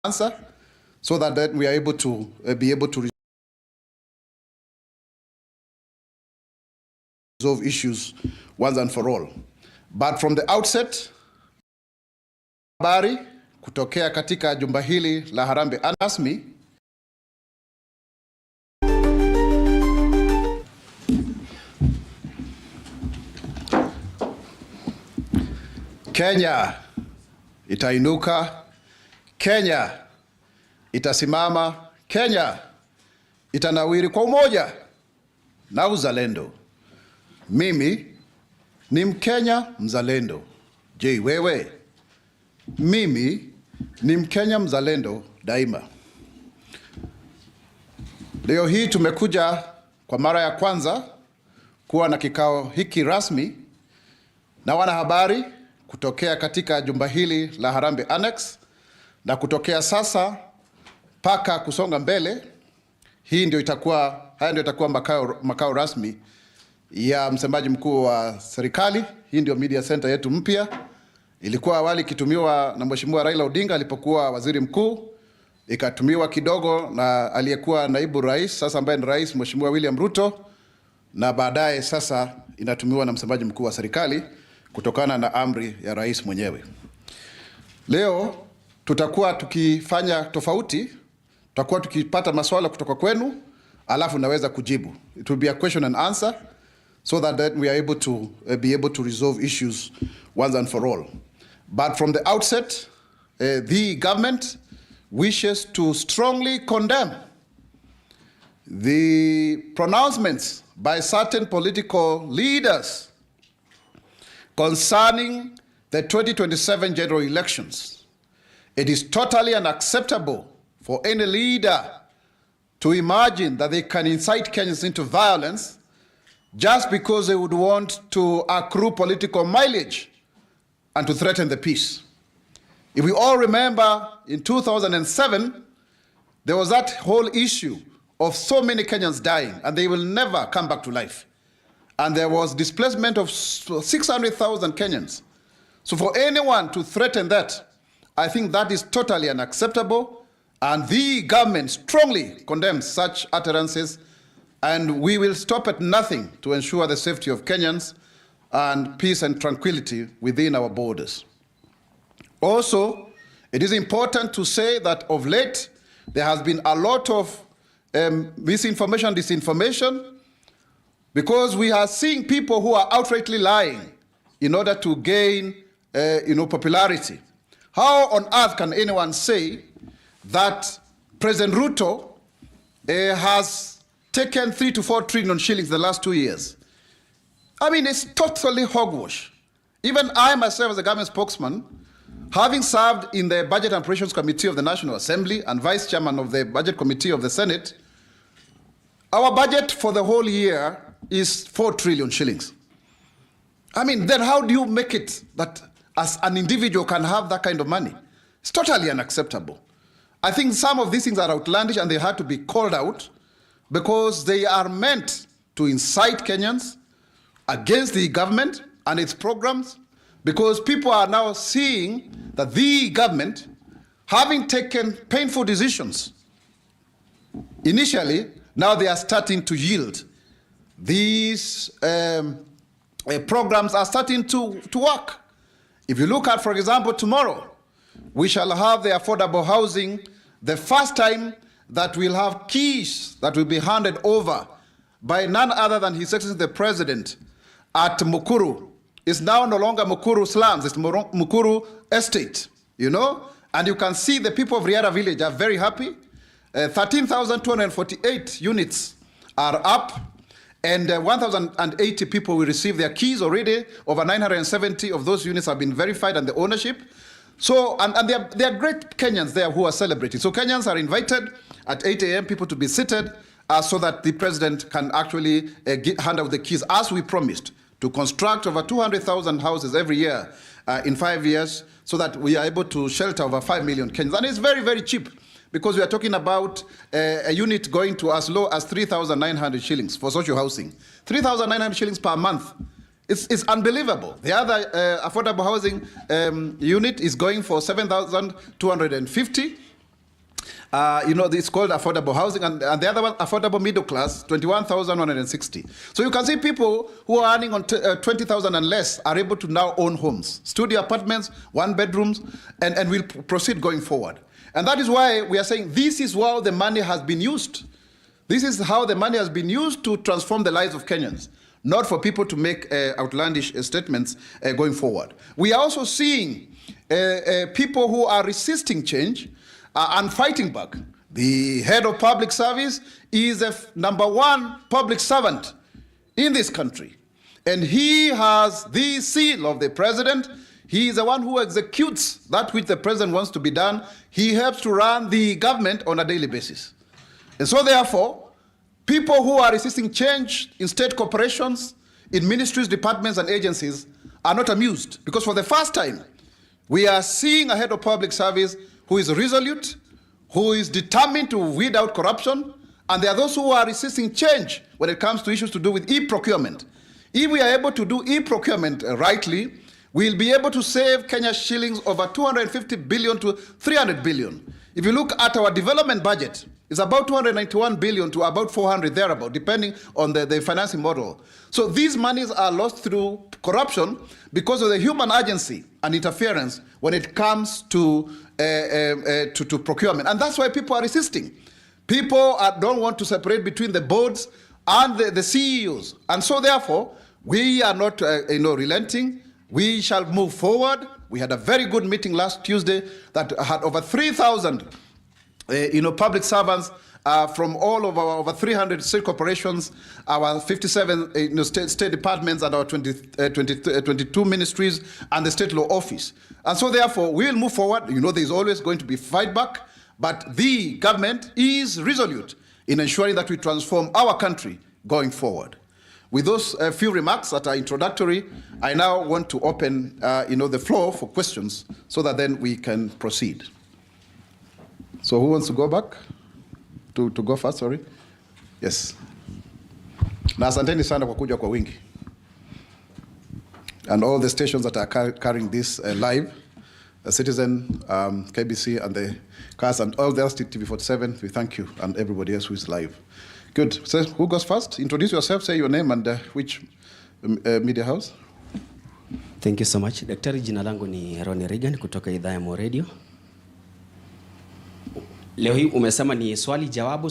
answer, so that then we are able to be able to resolve issues once and for all. But from the outset, habari kutokea katika jumba hili la Harambee rasmi Kenya itainuka, Kenya itasimama, Kenya itanawiri kwa umoja na uzalendo. Mimi ni Mkenya mzalendo. Je, wewe? Mimi ni Mkenya mzalendo daima. Leo hii tumekuja kwa mara ya kwanza kuwa na kikao hiki rasmi na wanahabari kutokea katika jumba hili la Harambee Annex, na kutokea sasa paka kusonga mbele, haya ndio itakuwa makao rasmi ya msemaji mkuu wa serikali. Hii ndio media center yetu mpya. Ilikuwa awali ikitumiwa na Mheshimiwa Raila Odinga alipokuwa waziri mkuu, ikatumiwa kidogo na aliyekuwa naibu rais, sasa ambaye ni rais, Mheshimiwa William Ruto, na baadaye sasa inatumiwa na msemaji mkuu wa serikali kutokana na amri ya rais mwenyewe. Leo tutakuwa tukifanya tofauti, tutakuwa tukipata maswala kutoka kwenu, alafu naweza kujibu. It will be a question and answer, so that we are able to be able to resolve issues once and for all. But from the outset, the government wishes to strongly condemn the pronouncements by certain political leaders concerning the 2027 general elections. It is totally unacceptable for any leader to imagine that they can incite Kenyans into violence just because they would want to accrue political mileage and to threaten the peace. If we all remember, in 2007, there was that whole issue of so many Kenyans dying, and they will never come back to life. And there was displacement of 600,000 Kenyans. So for anyone to threaten that, I think that is totally unacceptable, and the government strongly condemns such utterances, and we will stop at nothing to ensure the safety of Kenyans and peace and tranquility within our borders. Also, it is important to say that of late, there has been a lot of misinformation, disinformation, because we are seeing people who are outrightly lying in order to gain popularity. How on earth can anyone say that President Ruto has taken 3 to 4 trillion shillings the last 2 years? I mean, it's totally hogwash. Even I myself, as a government spokesman, having served in the Budget and Appropriations Committee of the National Assembly and Vice Chairman of the Budget Committee of the Senate, our budget for the whole year is 4 trillion shillings. I mean, then how do you make it that as an individual can have that kind of money? It's totally unacceptable. I think some of these things are outlandish, and they had to be called out because they are meant to incite Kenyans against the government and its programs, because people are now seeing that the government, having taken painful decisions initially, now they are starting to yield. These programs are starting to work. If you look at, for example, tomorrow, we shall have the affordable housing, the first time that we'll have keys that will be handed over by none other than His Excellency the President at Mukuru. It's now no longer Mukuru slums, it's Mukuru Estate, and you can see the people of Riara Village are very happy. 13,248 units are up, and 1,080 people will receive their keys already. Over 970 of those units have been verified and the ownership. So, and there are great Kenyans there who are celebrating. So Kenyans are invited at 8 a.m. people to be seated so that the president can actually hand out the keys, as we promised, to construct over 200,000 houses every year in 5 years, so that we are able to shelter over 5 million Kenyans. And it's very, very cheap, because we are talking about a unit going to as low as 3,900 shillings for social housing. 3,900 shillings per month. It's unbelievable. The other affordable housing unit is going for 7,250. It's called affordable housing, and the other one, affordable middle class, 21,160. So you can see people who are earning on 20,000 and less are able to now own homes, studio apartments, one bedrooms, and will proceed going forward. And that is why we are saying this is how the money has been used. This is how the money has been used to transform the lives of Kenyans, not for people to make outlandish statements going forward. We are also seeing people who are resisting change and fighting back. The head of public service is the #1 public servant in this country. And he has the seal of the president. He is the one who executes that which the president wants to be done. He helps to run the government on a daily basis. And so therefore, people who are resisting change in state corporations, in ministries, departments, and agencies are not amused. Because for the first time, we are seeing a head of public service who is resolute, who is determined to weed out corruption, and there are those who are resisting change when it comes to issues to do with e-procurement. If we are able to do e-procurement rightly, we'll be able to save Kenya shillings over 250 billion to 300 billion. If you look at our development budget, it's about 291 billion to about 400 thereabout, depending on the financing model. So these monies are lost through corruption because of the human agency and interference when it comes to procurement. And that's why people are resisting. People don't want to separate between the boards and the CEOs. And so therefore, we are not relenting. We shall move forward. We had a very good meeting last Tuesday that had over 3,000 public servants from all of our over 300 state corporations, our 57 state departments, and our 22 ministries, and the state law office. And so therefore, we will move forward. There's always going to be fight back, but the government is resolute in ensuring that we transform our country going forward. With those few remarks that are introductory, I now want to open the floor for questions so that then we can proceed. So who wants to go back? To go first, sorry. Yes. Na asanteni sana kwa kuja kwa wingi. And all the stations that are carrying this live, Citizen, KBC, and the CAS, and all the else, TV47, we thank you, and everybody else who is live. Good. So who goes first? Introduce yourself, say your name, and which media house. Thank you so much. Daktari, jina langu ni Ronnie Reagan kutoka idhaa ya Mo Radio. Leo hii umesema ni swali jawabu.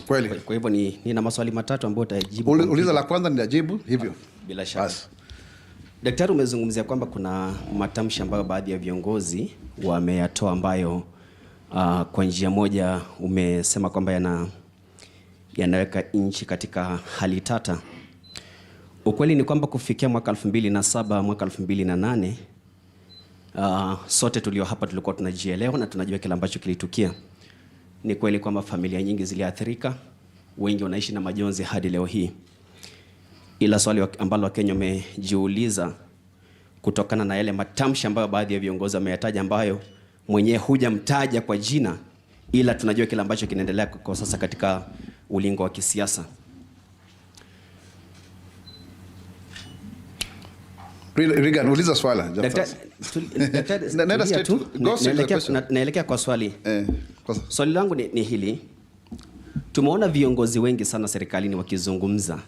Kweli. Kwa hivyo nina maswali matatu ambayo utajibu. Uliza la kwanza nitajibu hivyo. Bila shaka. Daktari, umezungumzia kwamba kuna matamshi ambayo baadhi ya viongozi wameyatoa ambayo kwa njia moja umesema kwamba yanaweka nchi katika hali tata. Ukweli ni kwamba kufikia mwaka 2007, mwaka 2008, sote tulio hapa tulikuwa tunajielewa na tunajua kile ambacho kilitukia. Ni kweli kwamba familia nyingi ziliathirika, wengi wanaishi na majonzi hadi leo hii. Ila swali ambalo Wakenya wamejiuliza kutokana na yale matamshi ambayo baadhi ya viongozi wameyataja, ambayo mwenyewe hujamtaja kwa jina, ila tunajua kile ambacho kinaendelea kwa sasa katika ulingo wa kisiasa. Reagan, uliza swala. Naelekea kwa swali. Swali langu ni hili. Tumeona viongozi wengi sana serikalini wakizungumza,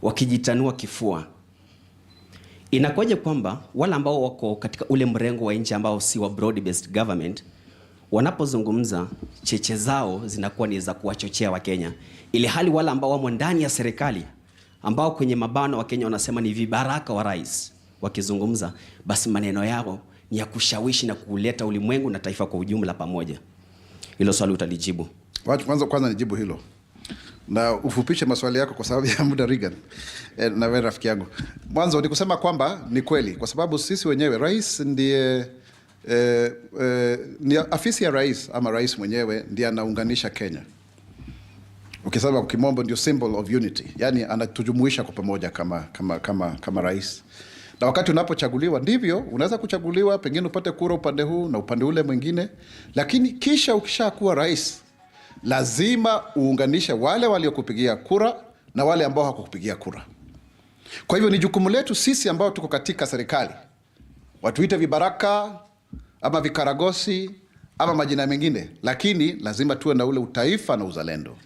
wakijitanua kifua. Inakuwaje kwamba wale ambao wako katika ule mrengo wa nchi ambao si wa broad based government, wanapozungumza cheche zao zinakuwa ni za kuwachochea Wakenya, ili hali wale ambao wamo ndani ya serikali, ambao kwenye mabano Wakenya wanasema ni vibaraka wa rais, wakizungumza basi maneno yao ni ya kushawishi na kuleta ulimwengu na taifa kwa ujumla pamoja? Hilo swali utalijibu. Kwanza nijibu hilo. Na ufupishe maswali yako kwa sababu ya muda, Reagan. Na wewe rafiki yangu. Mwanzo ni kusema kwamba ni kweli, kwa sababu sisi wenyewe rais ndiye ni afisi ya rais ama rais mwenyewe ndiye anaunganisha Kenya. Ukisema kwa kimombo ndio symbol of unity. Yaani anatujumuisha kwa pamoja kama rais. Na wakati unapochaguliwa ndivyo unaweza kuchaguliwa, pengine upate kura upande huu na upande ule mwingine, lakini kisha ukishakuwa rais lazima uunganishe wale waliokupigia kura na wale ambao hawakukupigia kura. Kwa hivyo ni jukumu letu sisi ambao tuko katika serikali, watuite vibaraka ama vikaragosi ama majina mengine, lakini lazima tuwe na ule utaifa na uzalendo,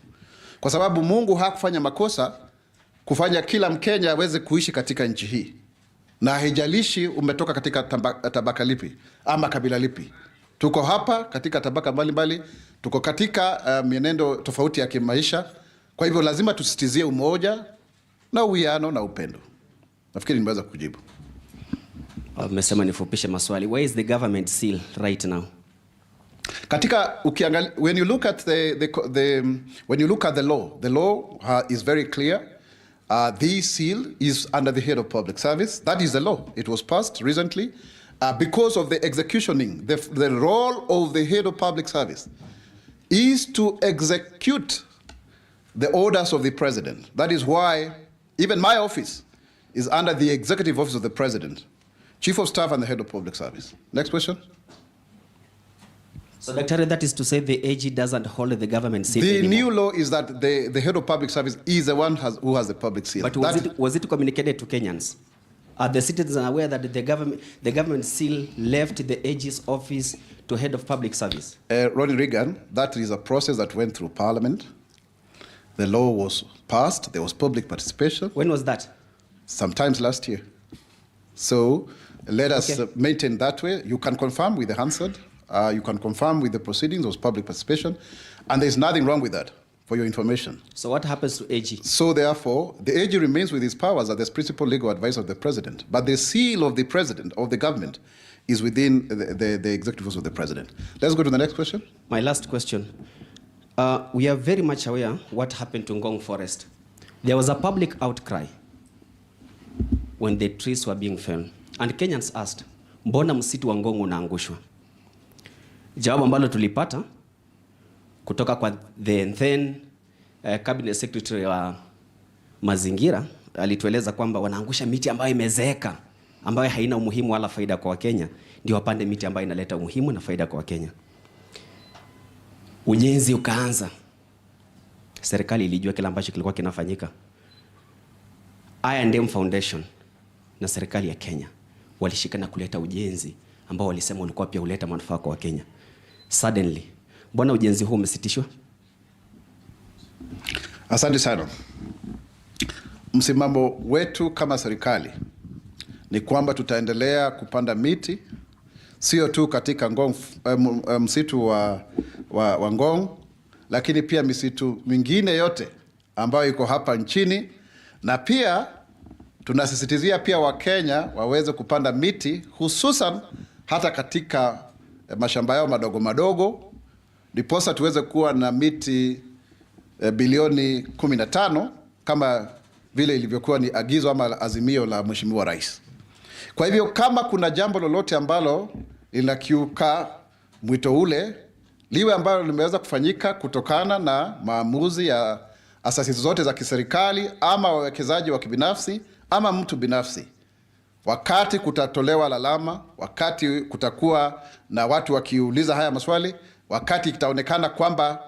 kwa sababu Mungu hakufanya makosa kufanya kila Mkenya aweze kuishi katika nchi hii, na haijalishi umetoka katika tabaka lipi ama kabila lipi. Tuko hapa katika tabaka mbalimbali, tuko katika mienendo tofauti ya kimaisha. Kwa hivyo lazima tusitizie umoja na uwiano na upendo. Nafikiri nimeweza kujibu. Umesema nifupishe maswali. Where is the government seal right now? Katika when you look at the law is very clear. The seal is under the head of public service. That is the law. It was passed recently because of the executioning. The role of the head of public service is to execute the orders of the president. That is why even my office is under the executive office of the president, chief of staff and the head of public service. Next question. So, Dr. that is to say the AG doesn't hold the government seal The anymore. new law is that the head of public service is the one who has the public seal. But was it communicated to Kenyans? Are the citizens aware that the government seal left the AG's office to head of public service? Ronnie Reagan, that is a process that went through Parliament. The law was passed. There was public participation. When was that? Sometimes last year. So let us maintain that way. You can confirm with the Hansard. You can confirm with the proceedings. There was public participation. And there's nothing wrong with that, for your information. So what happens to AG? So therefore, the AG remains with his powers as the principal legal advisor of the president. But the seal of the president, of the government, is within the executive office of the president. Let's go to the next question. My last question. We are very much aware what happened to Ngong Forest. There was a public outcry when the trees were being felled. And Kenyans asked, mbona msitu wa Ngong unaangushwa? Jawabu ambalo tulipata kutoka kwa the then cabinet secretary wa mazingira alitueleza kwamba wanaangusha miti ambayo imezeeka, ambayo haina umuhimu wala faida kwa Wakenya, ndio wapande miti ambayo inaleta umuhimu na faida kwa Wakenya. Ujenzi ukaanza. Serikali ilijua kila ambacho kilikuwa kinafanyika. I&M Foundation na serikali ya Kenya walishikana kuleta ujenzi ambao walisema ulikuwa pia uleta manufaa kwa Wakenya. Suddenly, mbona ujenzi huu umesitishwa? Asante sana. Msimamo wetu kama serikali ni kwamba tutaendelea kupanda miti, sio tu katika Ngong, msitu wa Ngong, lakini pia misitu mingine yote ambayo iko hapa nchini, na pia tunasisitizia pia Wakenya waweze kupanda miti, hususan hata katika mashamba yao madogo madogo, ndiposa tuweze kuwa na miti bilioni 15 kama vile ilivyokuwa ni agizo ama azimio la Mheshimiwa Rais. Kwa hivyo kama kuna jambo lolote ambalo linakiuka mwito ule, liwe ambalo limeweza kufanyika kutokana na maamuzi ya asasi zote za kiserikali ama wawekezaji wa kibinafsi ama mtu binafsi, wakati kutatolewa lalama, wakati kutakuwa na watu wakiuliza haya maswali, wakati itaonekana kwamba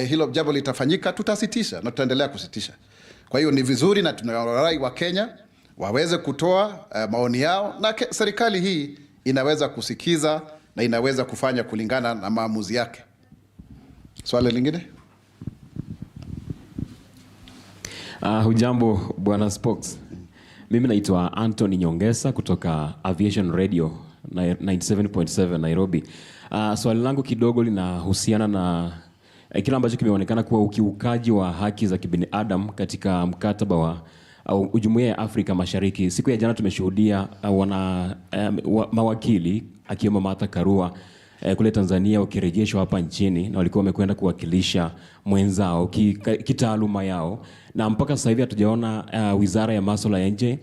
hilo jambo litafanyika, tutasitisha na tutaendelea kusitisha. Kwa hiyo ni vizuri na tunawarai wa Kenya waweze kutoa maoni yao, na serikali hii inaweza kusikiza na inaweza kufanya kulingana na maamuzi yake. Swali lingine? Hujambo Bwana Spokes. Mimi naitwa Anthony Nyongesa kutoka Aviation Radio 97.7 Nairobi. Swali langu kidogo linahusiana na kile ambacho kimeonekana kuwa ukiukaji wa haki za kibinadamu katika mkataba wa Jumuiya ya Afrika Mashariki. Siku ya jana tumeshuhudia mawakili akiwemo Martha Karua kule Tanzania wakirejeshwa hapa nchini, na walikuwa wamekwenda kuwakilisha mwenzao kitaaluma yao, na mpaka sasa hivi hatujaona Wizara ya Masuala ya Nje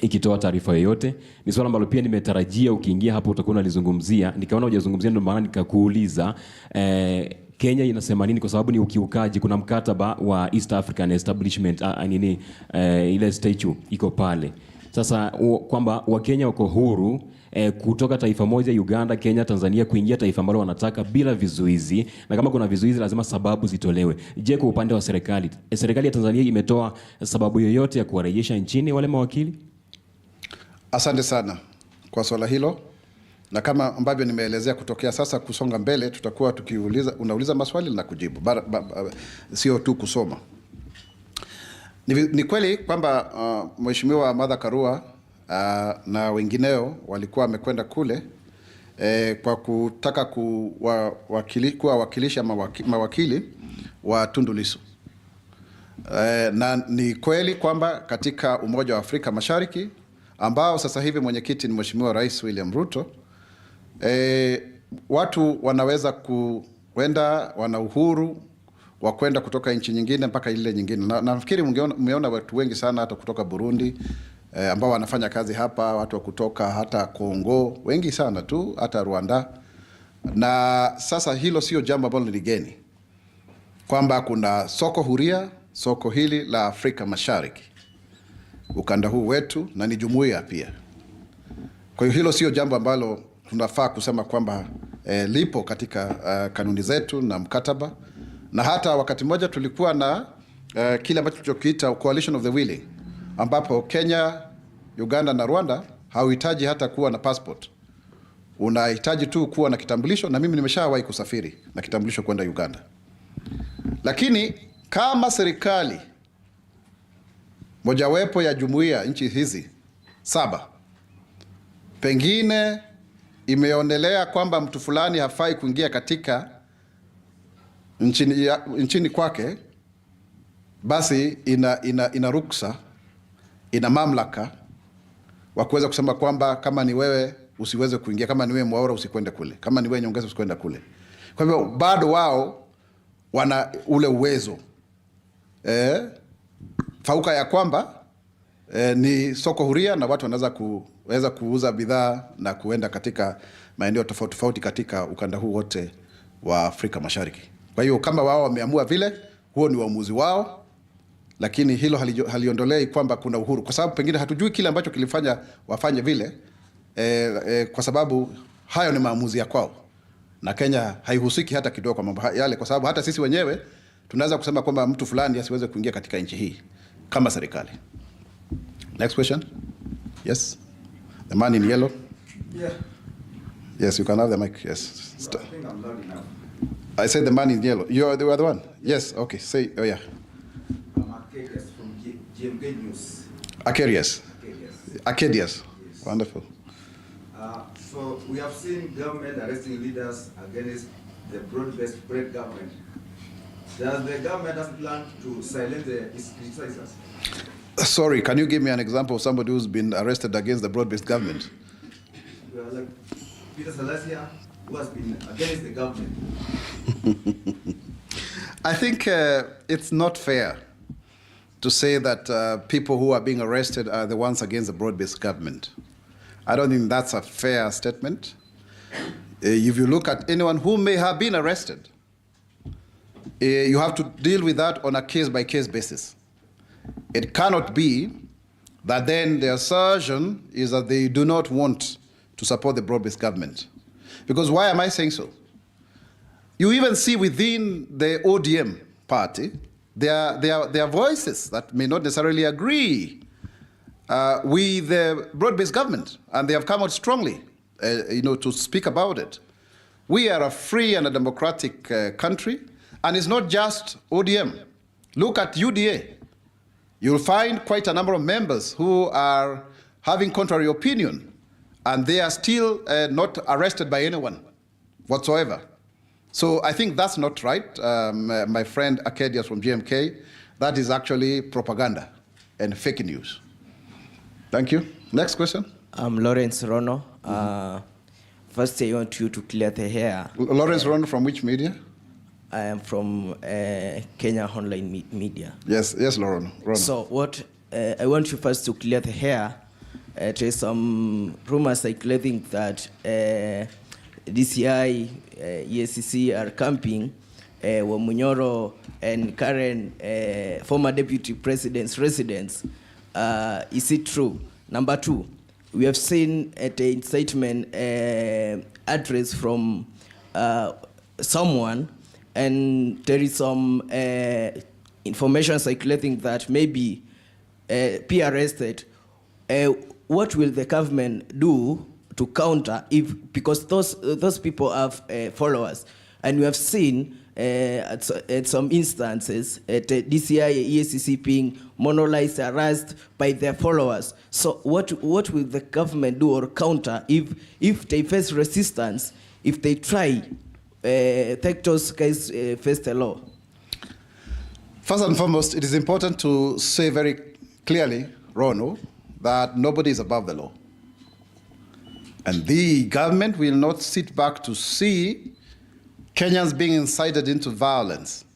ikitoa taarifa yoyote. Ni swala ambalo pia nimetarajia ukiingia hapo utakuwa unalizungumzia, nikaona hujazungumzia, ndio maana nikakuuliza Kenya inasema nini, kwa sababu ni ukiukaji. Kuna mkataba wa East African Establishment ile statute iko pale. Sasa kwamba Wakenya wako huru kutoka taifa moja, Uganda, Kenya, Tanzania, kuingia taifa ambalo wanataka bila vizuizi, na kama kuna vizuizi lazima sababu zitolewe. Je, kwa upande wa serikali ya Tanzania imetoa sababu yoyote ya kuwarejesha nchini wale mawakili? Asante sana kwa swala hilo. na kama ambavyo nimeelezea kutokea sasa kusonga mbele, tutakuwa unauliza maswali na kujibu, sio tu kusoma. Ni kweli kwamba Mheshimiwa Martha Karua na wengineo walikuwa wamekwenda kule kwa kutaka kuwakilisha mawakili wa Tundu Lissu. Na ni kweli kwamba katika Umoja wa Afrika Mashariki ambao sasa hivi mwenyekiti ni Mheshimiwa Rais William Ruto, watu wanaweza kuenda, wana uhuru wa kwenda kutoka nchi nyingine mpaka ile nyingine. Na nafikiri mmeona watu wengi sana hata kutoka Burundi ambao wanafanya kazi hapa, watu wa kutoka hata Kongo, wengi sana tu, hata Rwanda. Na sasa hilo sio jambo ambalo ni geni, kwamba kuna soko huria, soko hili la Afrika Mashariki, ukanda huu wetu, na ni jumuiya pia. Kwa hiyo hilo sio jambo ambalo tunafaa kusema kwamba lipo katika kanuni zetu na mkataba. Na hata wakati mmoja tulikuwa na kile ambacho tulichokiita coalition of the willing, ambapo Kenya, Uganda na Rwanda hauhitaji hata kuwa na passport. Unahitaji tu kuwa na kitambulisho, na mimi nimeshawahi kusafiri na kitambulisho kwenda Uganda. Lakini kama serikali mojawapo ya jumuiya nchi hizi 7 pengine imeonelea kwamba mtu fulani hafai kuingia katika nchini kwake, basi ina ruksa, ina mamlaka wa kuweza kusema kwamba kama ni wewe usiweze kuingia, kama ni wewe Mwaura usikwende kule, kama ni wewe Nyongeza usikwenda kule. Kwa hivyo bado wao wana ule uwezo fauka ya kwamba ni soko huria na watu wanaweza kuuza bidhaa na kuenda katika maeneo tofauti tofauti katika ukanda huu wote wa Afrika Mashariki. Kwa hiyo kama wao wameamua vile, huo ni uamuzi wao, lakini hilo haliondolei kwamba kuna uhuru, kwa sababu pengine hatujui kile ambacho kilifanya wafanye vile, kwa sababu hayo ni maamuzi ya kwao, na Kenya haihusiki hata kidogo kwa mambo yale, kwa sababu hata sisi wenyewe tunaweza kusema kwamba mtu fulani asiweze kuingia katika nchi hii kama serikali. Next question. Yes. The man in yellow. Yeah. Yes, you can have the mic. Yes. I think I'm loud enough. I said the man in yellow. You are the other one? Yes. Okay. Say, oh yeah. I'm Arcadius from GMK News. Arcadius. Arcadius. Arcadius. Yes. Wonderful. So we have seen government arresting leaders against the broad-based spread government. Does the government have planned to silence the criticizers? Sorry, can you give me an example of somebody who's been arrested against the broad-based government? Well, like Peter Salasia, who has been against the government. I think it's not fair to say that people who are being arrested are the ones against the broad-based government. I don't think that's a fair statement. If you look at anyone who may have been arrested, you have to deal with that on a case-by-case basis. It cannot be that then the assertion is that they do not want to support the broad-based government. Because why am I saying so? You even see within the ODM party, there are voices that may not necessarily agree with the broad-based government, and they have come out strongly, to speak about it. We are a free and a democratic country, and it's not just ODM. Look at UDA. You'll find quite a number of members who are having contrary opinion, and they are still not arrested by anyone whatsoever. So I think that's not right, my friend Arcadius from GMK. That is actually propaganda and fake news. Thank you. Next question. I'm Lawrence Rono. First, I want you to clear the hair. Lawrence Rono from which media? I am from Kenya Online Media. Yes, Rono. So what I want you first to clear the hair. There's some rumors circulating that DCI, EACC are camping Wamunyoro and Karen, former deputy president's residence. Is it true? Number 2, we have seen the incitement address from someone, and there is some information circulating that maybe be arrested. What will the government do to counter because those people have followers, and we have seen at some instances at DCI, EACC being monolized, harassed by their followers. So what will the government do or counter if they face resistance, if they try take those guys face the law? First and foremost, it is important to say very clearly, Rono, that nobody is above the law. And the government will not sit back to see Kenyans being incited into violence.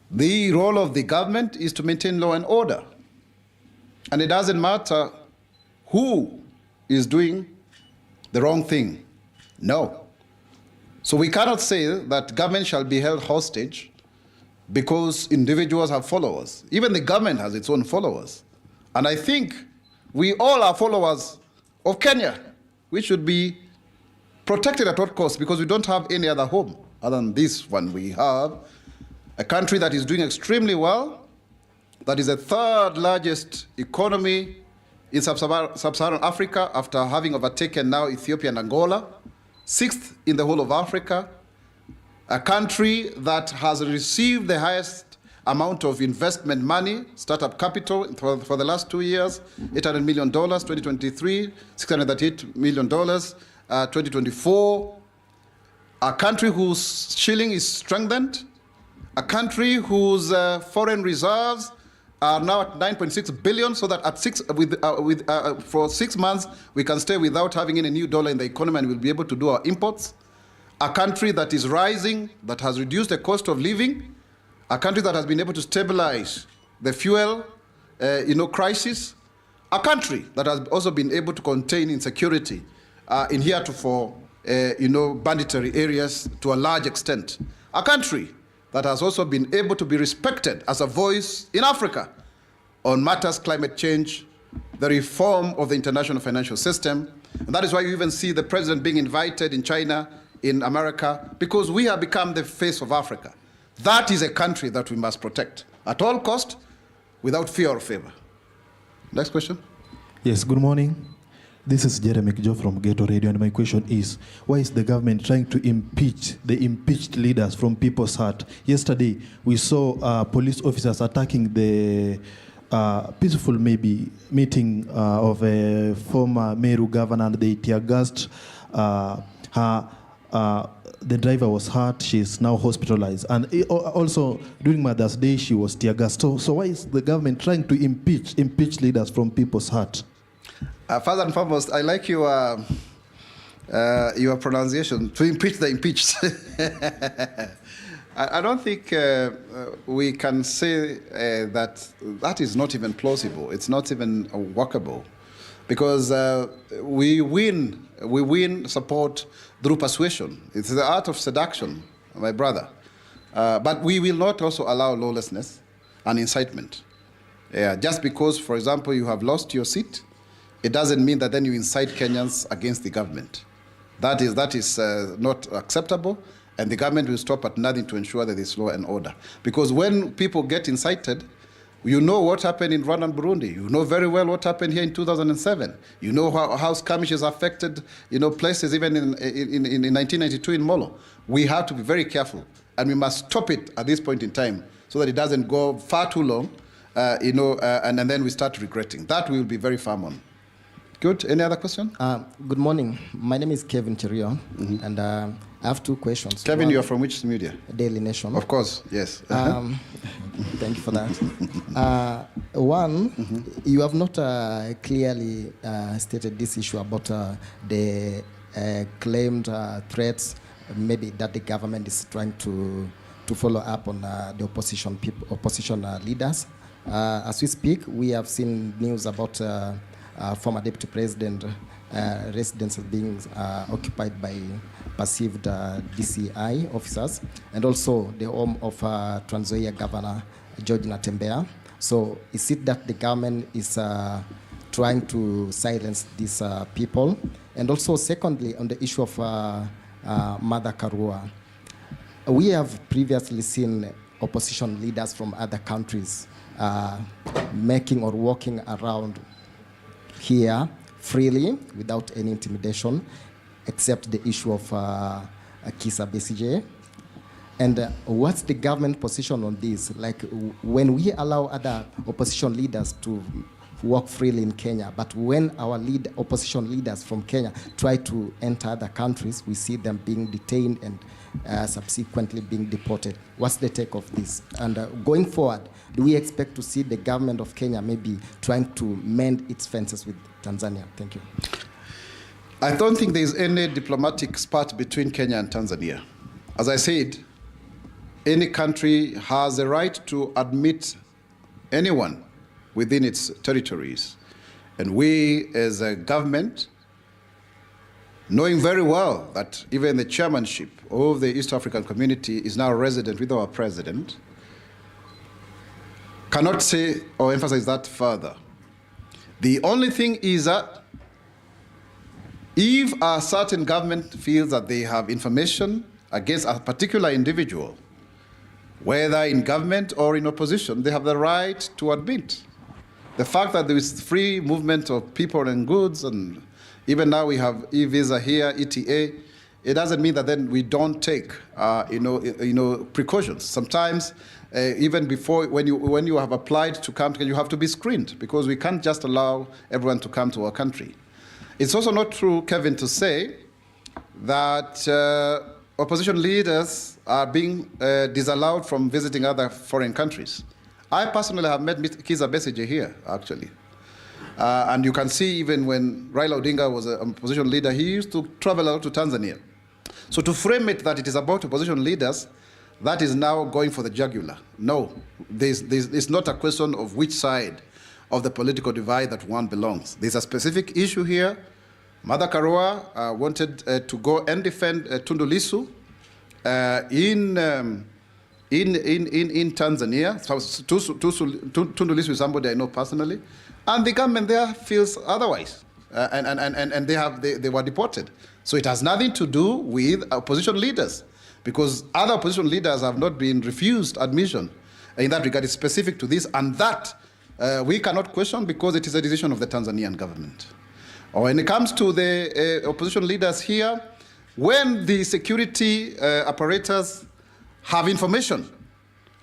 The role of the government is to maintain law and order. And it doesn't matter who is doing the wrong thing. No. So we cannot say that government shall be held hostage because individuals have followers. Even the government has its own followers. And I think we all are followers of Kenya. We should be protected at all costs because we don't have any other home other than this one. We have a country that is doing extremely well, that is the third largest economy in sub-Saharan Africa after having overtaken now Ethiopia and Angola, sixth in the whole of Africa, a country that has received the highest amount of investment money, startup capital for the last 2 years, $800 million, 2023, $638 million, 2024, a country whose shilling is strengthened, a country whose foreign reserves are now at 9.6 billion, so that at for 6 months we can stay without having any new dollar in the economy and we'll be able to do our imports. A country that is rising, that has reduced the cost of living, a country that has been able to stabilize the fuel crisis, a country that has also been able to contain insecurity in heretofore banditry areas to a large extent, a country that has also been able to be respected as a voice in Africa on matters climate change, the reform of the international financial system. And that is why you even see the president being invited in China, in America, because we have become the face of Africa. That is a country that we must protect at all cost, without fear or favor. Next question. Yes, good morning. This is Jeremy Kijo from Ghetto Radio, and my question is, why is the government trying to impeach the impeached leaders from People's Heart? Yesterday, we saw police officers attacking the peaceful meeting of a former Meru governor, and they tear-gassed the driver was hurt. She's now hospitalized. And also, during Mother's Day, she was tear-gassed. So why is the government trying to impeach leaders from People's Heart? First and foremost, I like your pronunciation, to impeach the impeached. I don't think we can say that is not even plausible. It's not even workable. Because we win support through persuasion. It's the art of seduction, my brother. But we will not also allow lawlessness and incitement. Just because, for example, you have lost your seat, it doesn't mean that then you incite Kenyans against the government. That is not acceptable, and the government will stop at nothing to ensure that there's law and order. Because when people get incited, you know what happened in Rwanda and Burundi. You know very well what happened here in 2007. You know how skirmishes affected, places even in 1992 in Molo. We have to be very careful, and we must stop it at this point in time so that it doesn't go far too long, and then we start regretting. That we will be very firm on. Good. Any other question? Good morning. My name is Kevin Chirio, and I have two questions. Kevin, you are from which media? Daily Nation. Of course, yes. Thank you for that. One, you have not clearly stated this issue about the claimed threats, maybe that the government is trying to follow up on the opposition leaders. As we speak, we have seen news about former Deputy President residences being occupied by perceived DCI officers, and also the home of Trans Nzoia Governor George Natembeya. So is it that the government is trying to silence these people? And also, secondly, on the issue of Mother Karua, we have previously seen opposition leaders from other countries making or walking around here freely without any intimidation, except the issue of Kizza Besigye. And what's the government position on this? Like when we allow other opposition leaders to walk freely in Kenya, but when our opposition leaders from Kenya try to enter other countries, we see them being detained and subsequently being deported. What's the take of this? And going forward, do we expect to see the government of Kenya maybe trying to mend its fences with Tanzania? Thank you. I don't think there's any diplomatic spat between Kenya and Tanzania. As I said, any country has a right to admit anyone within its territories. And we, as a government, knowing very well that even the chairmanship of the East African community is now resident with our president, cannot say or emphasize that further. The only thing is that if a certain government feels that they have information against a particular individual, whether in government or in opposition, they have the right to admit. The fact that there is free movement of people and goods, and even now we have e-visa here, ETA, it doesn't mean that then we don't take precautions. Sometimes, even before, when you have applied to come, you have to be screened, because we can't just allow everyone to come to our country. It's also not true, Kevin, to say that opposition leaders are being disallowed from visiting other foreign countries. I personally have met Kizza Besigye here, actually. And you can see even when Raila Odinga was an opposition leader, he used to travel out to Tanzania. So to frame it that it is about opposition leaders, that is now going for the jugular. No, it's not a question of which side of the political divide that one belongs. There's a specific issue here. Mother Karua wanted to go and defend Tundu Lissu in Tanzania. So, Tundu Lissu is somebody I know personally, and the government there feels otherwise, and they were deported. So it has nothing to do with opposition leaders, because other opposition leaders have not been refused admission in that regard. It's specific to this, and that we cannot question, because it is a decision of the Tanzanian government. Or when it comes to the opposition leaders here, when the security apparatus have information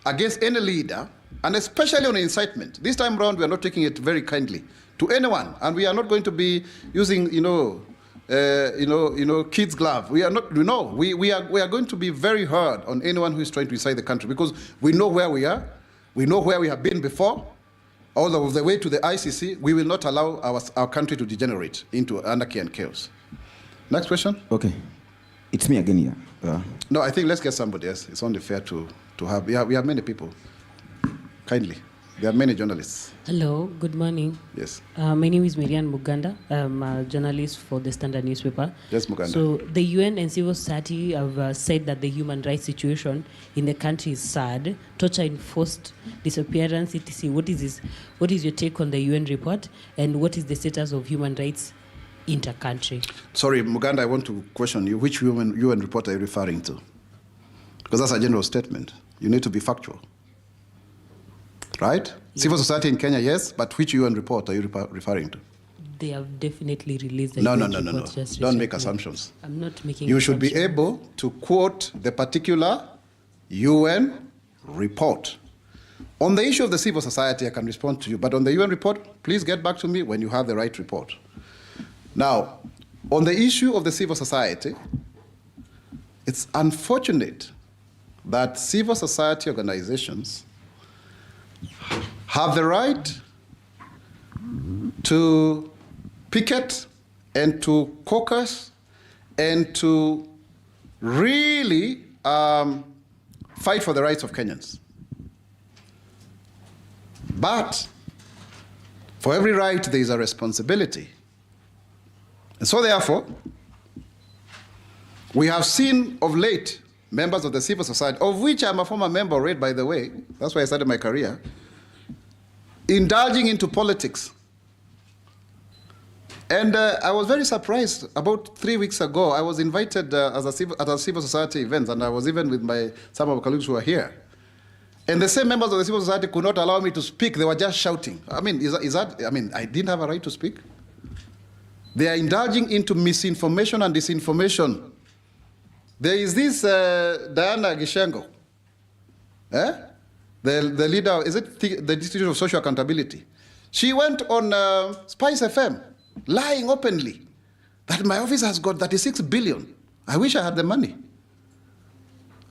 against any leader, and especially on incitement, this time around we are not taking it very kindly to anyone, and we are not going to be using, kids' glove. We are not. We are going to be very hard on anyone who is trying to incite the country, because we know where we are, we know where we have been before. All of the way to the ICC, we will not allow our country to degenerate into anarchy and chaos. Next question. Okay, it's me again here. No, I think let's get somebody else. It's only fair to have. We have many people. Kindly, there are many journalists. Hello, good morning. Yes. My name is Marian Muganda. I'm a journalist for the Standard newspaper. Yes, Muganda. So the UN and civil society have said that the human rights situation in the country is sad. Torture, enforced disappearance, etc. What is your take on the UN report, and what is the status of human rights inter-country? Sorry, Muganda, I want to question you. Which UN report are you referring to? Because that's a general statement. You need to be factual. Right? Yes. Civil society in Kenya, yes, but which UN report are you referring to? They have definitely released the No. Just don't make assumptions. I'm not making You should be able to quote the particular UN report. On the issue of the civil society, I can respond to you, but on the UN report, please get back to me when you have the right report. Now, on the issue of the civil society, it's unfortunate that civil society organizations have the right to picket and to caucus and to really fight for the rights of Kenyans. But for every right, there is a responsibility. And so therefore, we have seen of late members of the civil society, of which I'm a former member already, by the way, that's why I started my career, indulging into politics. And I was very surprised. About 3 weeks ago, I was invited at a civil society event, and I was even with some of my colleagues who are here. And the same members of the civil society could not allow me to speak. They were just shouting. I mean, I didn't have a right to speak. They are indulging into misinformation and disinformation. There is this Diana Gishengo, the leader, is it the Institute of Social Accountability? She went on Spice FM, lying openly that my office has got 36 billion. I wish I had the money.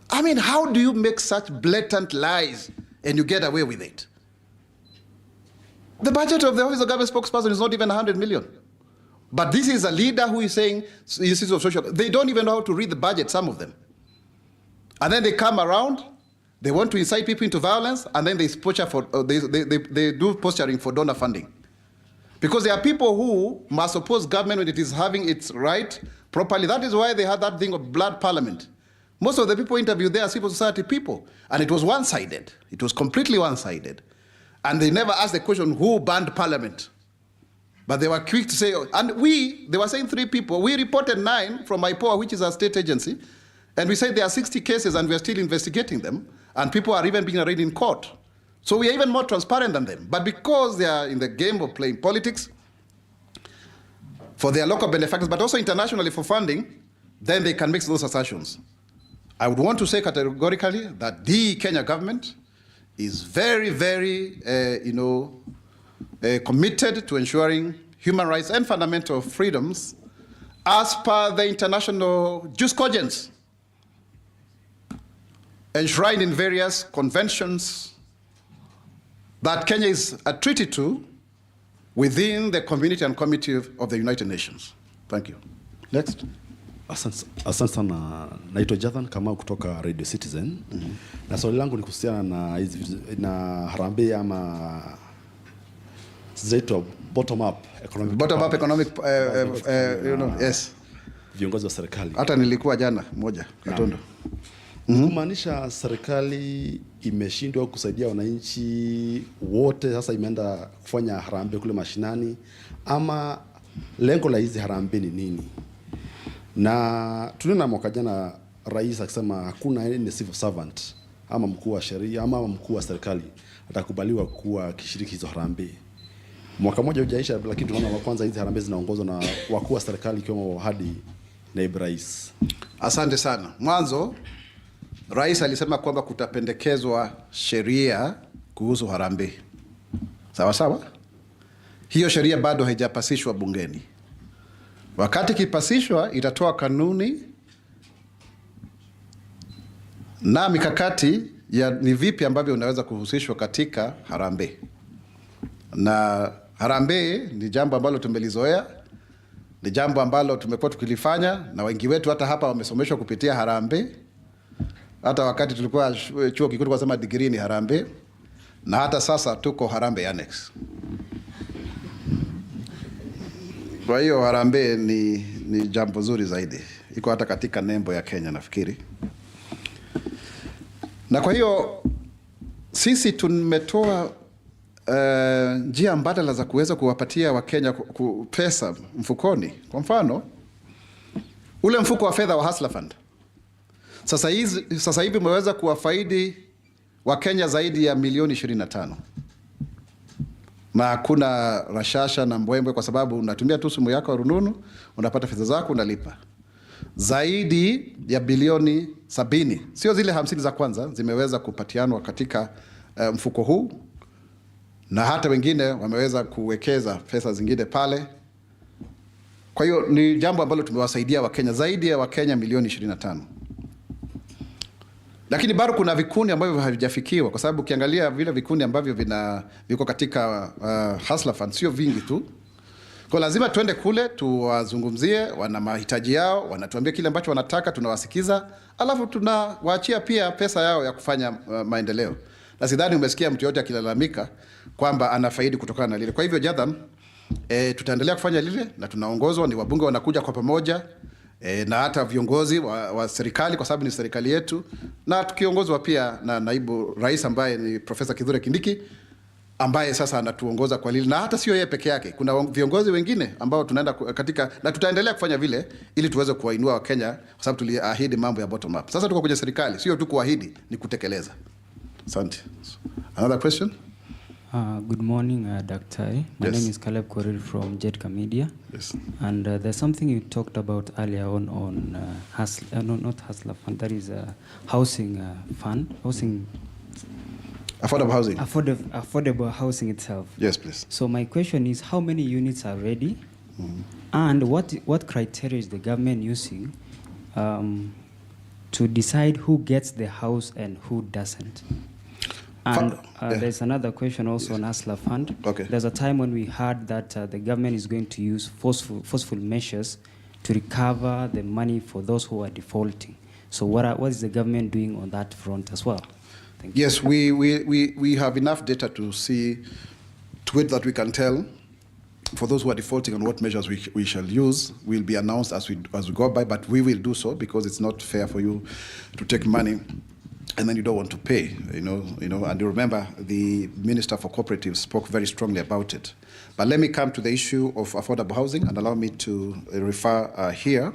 I mean, how do you make such blatant lies and you get away with it? The budget of the Office of Government Spokesperson is not even 100 million. But this is a leader who is saying, Institute of Social, they don't even know how to read the budget, some of them. And then they come around, they want to incite people into violence, and then they do posturing for donor funding. Because there are people who must oppose government when it is having its right properly. That is why they had that thing of blood parliament. Most of the people interviewed there are civil society people, and it was one-sided. It was completely one-sided. And they never asked the question, who banned parliament? But they were quick to say, and they were saying 3 people. We reported 9 from IPOA, which is a state agency, and we said there are 60 cases and we're still investigating them, and people are even being arraigned in court. So we are even more transparent than them. But because they are in the game of playing politics for their local benefactors, but also internationally for funding, then they can make those assertions. I would want to say categorically that the Kenya government is very, very, committed to ensuring human rights and fundamental freedoms as per the international jurisprudence enshrined in various conventions that Kenya is a treaty to within the community and committee of the United Nations. Thank you. Next. Asante sana, naitwa Jathan Kamau kutoka Radio Citizen. Na swali langu ni kuhusiana na harambee ama zetu bottom up economic yes. Viongozi wa serikali. Hata nilikuwa jana moja Katondo. Kumaanisha serikali imeshindwa kusaidia wananchi wote, sasa imeenda kufanya harambee kule mashinani, ama lengo la hizi harambee ni nini? Na tuliona mwaka jana rais akisema hakuna any civil servant ama mkuu wa sheria ama mkuu wa serikali atakubaliwa kuwa kishiriki hizo harambee. Mwaka mmoja hujaisha, lakini tunaona wa kwanza hizi harambee zinaongozwa na wakuu wa serikali ikiwemo hadi naibu rais. Asante sana. Mwanzo rais alisema kwamba kutapendekezwa sheria kuhusu harambee. Sawa sawa? Hiyo sheria bado haijapasishwa bungeni. Wakati kipasishwa itatoa kanuni na mikakati ya ni vipi ambavyo unaweza kuhusishwa katika harambee. Na harambee ni jambo ambalo tumelizoea, ni jambo ambalo tumekuwa tukilifanya, na wengi wetu hata hapa wamesomeshwa kupitia harambee. Hata wakati tulikuwa chuo kikuu tulikuwa sema degree ni harambee, na hata sasa tuko harambee annex. Kwa hiyo harambee ni jambo zuri zaidi. Iko hata katika nembo ya Kenya nafikiri. Na kwa hiyo sisi tumetoa njia mbadala za kuweza kuwapatia Wakenya pesa mfukoni. Kwa mfano, ule mfuko wa fedha wa Hustler Fund. Sasa hivi umeweza kuwafaidi Wakenya zaidi ya milioni 25. Na hakuna rashasha na mbwembwe, kwa sababu unatumia tu simu yako rununu, unapata fedha zako, unalipa. Zaidi ya bilioni 70, sio zile 50 za kwanza, zimeweza kupatianwa katika mfuko huu, na hata wengine wameweza kuwekeza pesa zingine pale. Kwa hiyo ni jambo ambalo tumewasaidia Wakenya, zaidi ya Wakenya milioni 25. Lakini bado kuna vikundi ambavyo havijafikiwa, kwa sababu ukiangalia vile vikundi ambavyo viko katika Hustler Fund sio vingi tu. Kwa lazima tuende kule tuwazungumzie, wana mahitaji yao, wanatuambia kile ambacho wanataka, tunawasikiza, alafu tunawaachia pia pesa yao ya kufanya maendeleo. Na sidhani umesikia mtu yote akilalamika kwamba anafaidi kutokana na lile. Kwa hivyo Jathan, tutaendelea kufanya lile, na tunaongozwa, ni wabunge wanakuja kwa pamoja, na hata viongozi wa serikali, kwa sababu ni serikali yetu, na tukiongozwa pia na naibu rais ambaye ni Profesa Kithure Kindiki, ambaye sasa anatuongoza kwa lile. Na hata sio yeye peke yake, kuna viongozi wengine ambao tunaenda katika, na tutaendelea kufanya vile ili tuweze kuwainua Wakenya, kwa sababu tuliahidi mambo ya bottom up. Sasa tuko kwenye serikali, sio tu kuahidi, ni kutekeleza. Asante. Another question? Good morning, Dr. My Yes. name is Caleb Korir from Jedka Media. Yes. And there's something you talked about earlier on no, not Hustler Fund, that is a housing fund, housing... Affordable housing. Affordable housing itself. Yes, please. So my question is, how many units are ready? And what criteria is the government using to decide who gets the house and who doesn't? And there's another question also on Hustler Fund. Okay. There's a time when we heard that the government is going to use forceful measures to recover the money for those who are defaulting. So what is the government doing on that front as well? Thank you. Yes, we have enough data to see to it that we can tell for those who are defaulting on what measures we shall use. Will be announced as we go by, but we will do so because it's not fair for you to take money and then you don't want to pay, you know. And you remember the Minister for Cooperatives spoke very strongly about it. But let me come to the issue of affordable housing and allow me to refer here.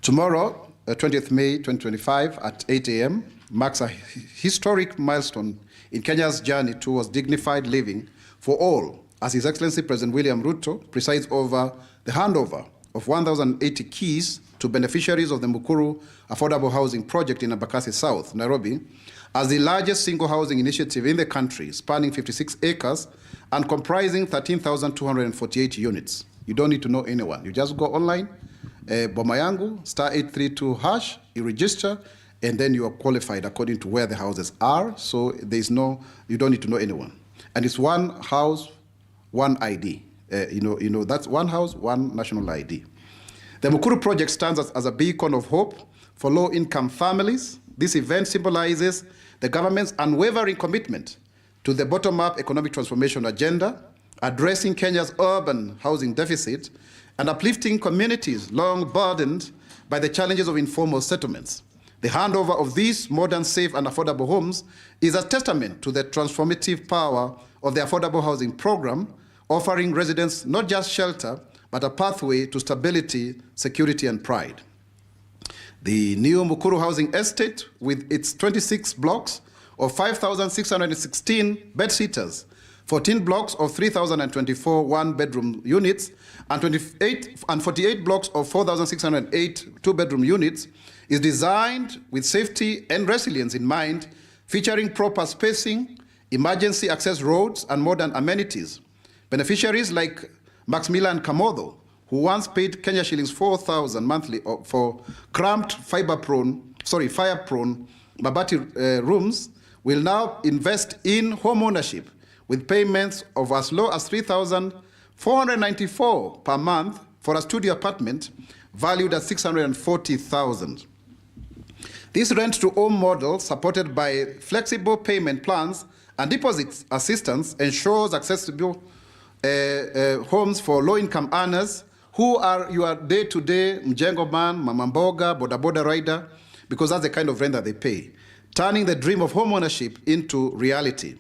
Tomorrow, 20th May 2025 at 8 a.m. marks a historic milestone in Kenya's journey towards dignified living for all, as His Excellency President William Ruto presides over the handover of 1,080 keys to beneficiaries of the Mukuru Affordable Housing Project in Embakasi South, Nairobi, as the largest single housing initiative in the country, spanning 56 acres and comprising 13,248 units. You don't need to know anyone. You just go online, Boma Yangu, *832 hash, you register, and then you are qualified according to where the houses are. So you don't need to know anyone. And it's one house, one ID. That's one house, one national ID. The Mukuru project stands as a beacon of hope for low-income families. This event symbolizes the government's unwavering commitment to the bottom-up economic transformation agenda, addressing Kenya's urban housing deficit and uplifting communities long burdened by the challenges of informal settlements. The handover of these modern, safe, and affordable homes is a testament to the transformative power of the affordable housing program, offering residents not just shelter, but a pathway to stability, security, and pride. The new Mukuru Housing Estate, with its 26 blocks of 5,616 bed-sitters, 14 blocks of 3,024 one-bedroom units, and 48 blocks of 4,608 two-bedroom units, is designed with safety and resilience in mind, featuring proper spacing, emergency access roads, and modern amenities. Beneficiaries like Maximilian Kamodo, who once paid Kenya shillings 4,000 monthly for cramped fire-prone Mabati rooms, will now invest in home ownership with payments of as low as 3,494 per month for a studio apartment valued at 640,000. This rent-to-own model, supported by flexible payment plans and deposit assistance, ensures accessible homes for low-income earners who are your day-to-day mjengo man, mama mboga, boda rider, because that's the kind of rent that they pay, turning the dream of home ownership into reality.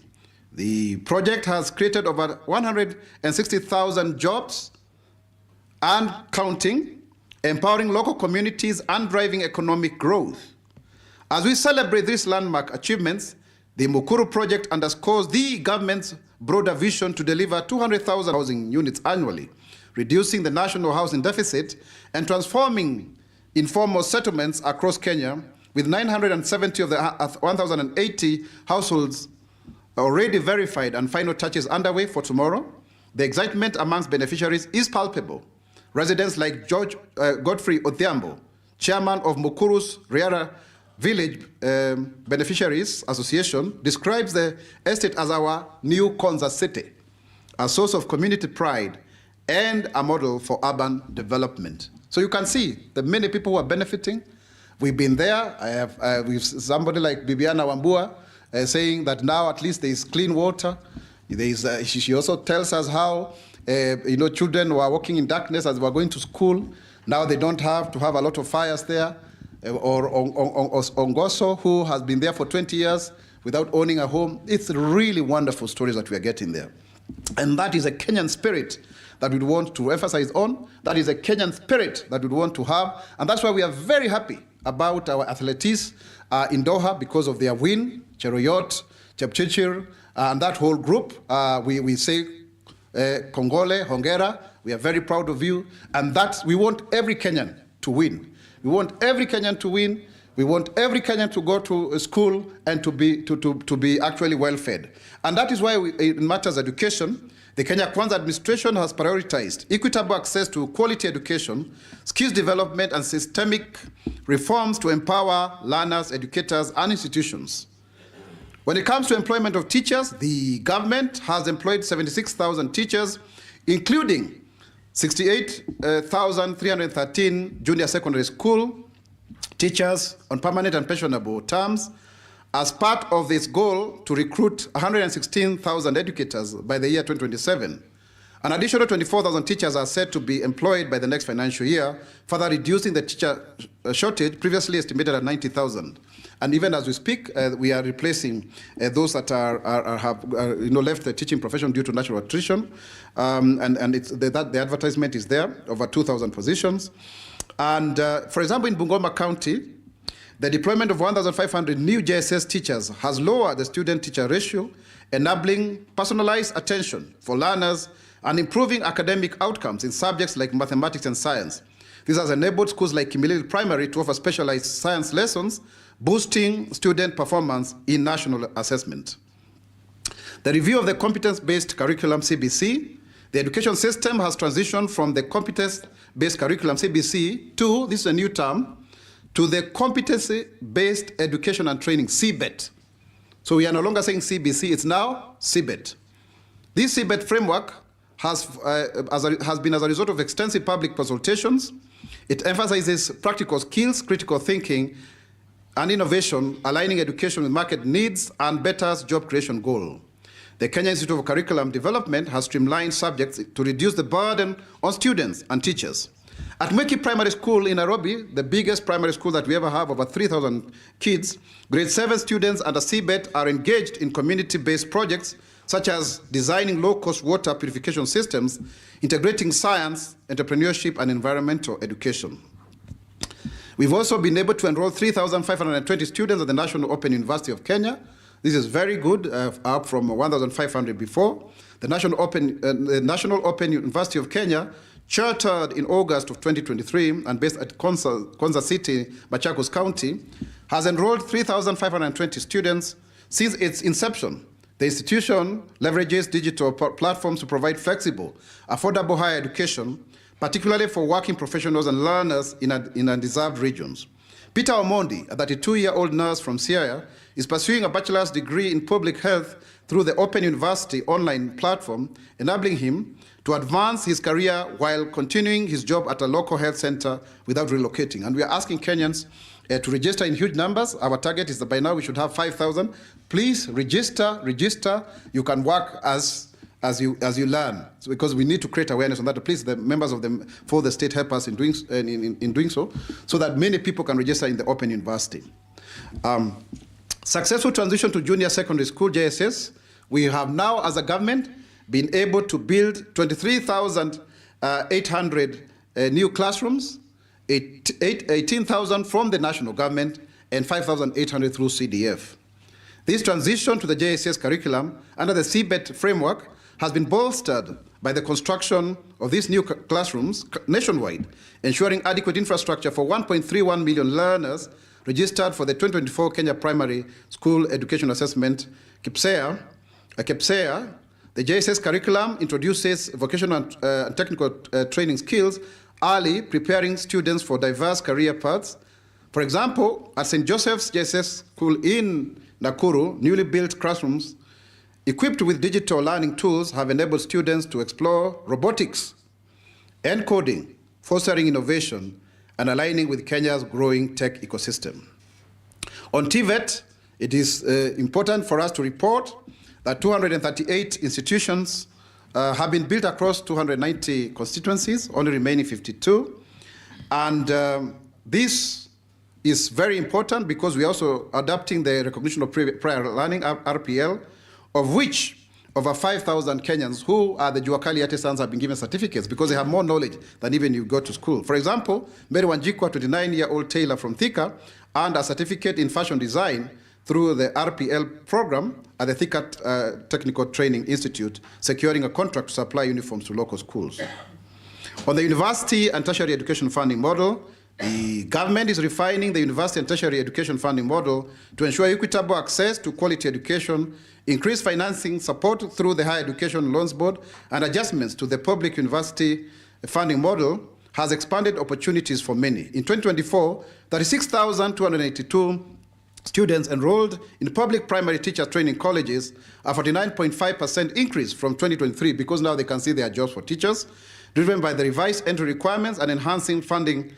The project has created over 160,000 jobs and counting, empowering local communities and driving economic growth. As we celebrate these landmark achievements, the Mukuru project underscores the government's broader vision to deliver 200,000 housing units annually, reducing the national housing deficit and transforming informal settlements across Kenya, with 970 of the 1,080 households already verified and final touches underway for tomorrow. The excitement amongst beneficiaries is palpable. Residents like Godfrey Odhiambo, chairman of Mukuru's Riara Village Beneficiaries Association, describes the estate as our new Konza city, a source of community pride and a model for urban development. So you can see the many people who are benefiting. We've been there. I have with somebody like Bibiana Wambua saying that now at least there is clean water. She also tells us how children were walking in darkness as they were going to school. Now they don't have to have a lot of fires there. Or Ongoso, who has been there for 20 years without owning a home. It's really wonderful stories that we are getting there. And that is a Kenyan spirit that we want to emphasize on. That is a Kenyan spirit that we want to have. And that's why we are very happy about our athletes in Doha because of their win. Cheruiyot, Chepchirchir, and that whole group. We say Kongole, Hongera, we are very proud of you, and that we want every Kenyan to win. We want every Kenyan to win. We want every Kenyan to go to school and to be actually well fed. And that is why in matters of education, the Kenya Kwanza administration has prioritized equitable access to quality education, skills development, and systemic reforms to empower learners, educators, and institutions. When it comes to employment of teachers, the government has employed 76,000 teachers, including 68,313 junior secondary school teachers on permanent and pensionable terms, as part of this goal to recruit 116,000 educators by the year 2027. An additional 24,000 teachers are set to be employed by the next financial year, further reducing the teacher shortage previously estimated at 90,000. And even as we speak, we are replacing those that have left the teaching profession due to natural attrition. And the advertisement is there, over 2,000 positions. And for example, in Bungoma County, the deployment of 1,500 new JSS teachers has lowered the student-teacher ratio, enabling personalized attention for learners and improving academic outcomes in subjects like mathematics and science. This has enabled schools like Kimilili Primary to offer specialized science lessons, boosting student performance in national assessment. The review of the competence-based curriculum CBC, the education system has transitioned from the competence-based curriculum CBC to, this is a new term, to the competency-based education and training, CBET. So we are no longer saying CBC, it's now CBET. This CBET framework has been as a result of extensive public consultations. It emphasizes practical skills, critical thinking, and innovation, aligning education with market needs and betters job creation goal. The Kenya Institute of Curriculum Development has streamlined subjects to reduce the burden on students and teachers. At Mweki Primary School in Nairobi, the biggest primary school that we ever have, over 3,000 kids, grade 7 students under CBET are engaged in community-based projects such as designing low-cost water purification systems, integrating science, entrepreneurship, and environmental education. We've also been able to enroll 3,520 students at the National Open University of Kenya. This is very good, up from 1,500 before. The National Open University of Kenya, chartered in August of 2023 and based at Konza City, Machakos County, has enrolled 3,520 students since its inception. The institution leverages digital platforms to provide flexible, affordable higher education, particularly for working professionals and learners in undeserved regions. Peter Omondi, a 32-year-old nurse from Siaya, is pursuing a bachelor's degree in public health through the Open University online platform, enabling him to advance his career while continuing his job at a local health center without relocating. And we are asking Kenyans to register in huge numbers. Our target is that by now we should have 5,000. Please register. You can work as you learn, because we need to create awareness on that. Please, the members of the state help us in doing so that many people can register in the Open University. Successful transition to junior secondary school, JSS. We have now, as a government, been able to build 23,800 new classrooms, 18,000 from the national government, and 5,800 through CDF. This transition to the JSS curriculum under the CBET framework has been bolstered by the construction of these new classrooms nationwide, ensuring adequate infrastructure for 1.31 million learners registered for the 2024 Kenya Primary School Education Assessment, KPSEA. The JSS curriculum introduces vocational and technical training skills, early preparing students for diverse career paths. For example, at St. Joseph's JSS School in Nakuru, newly built classrooms equipped with digital learning tools have enabled students to explore robotics and coding, fostering innovation and aligning with Kenya's growing tech ecosystem. On TVET, it is important for us to report that 238 institutions have been built across 290 constituencies, only remaining 52. And this is very important because we are also adopting the recognition of prior learning, RPL, of which over 5,000 Kenyans who are the Juakali artisans have been given certificates because they have more knowledge than even you go to school. For example, Mary Wanjikwa, 29-year-old tailor from Thika, earned a certificate in fashion design through the RPL program at the Thikat Technical Training Institute, securing a contract to supply uniforms to local schools. On the university and tertiary education funding model, the government is refining the university and tertiary education funding model to ensure equitable access to quality education, increase financing support through the Higher Education Loans Board, and adjustments to the public university funding model has expanded opportunities for many. In 2024, 36,282 students enrolled in public primary teacher training colleges, a 49.5% increase from 2023, because now they can see their jobs for teachers, driven by the revised entry requirements and enhancing funding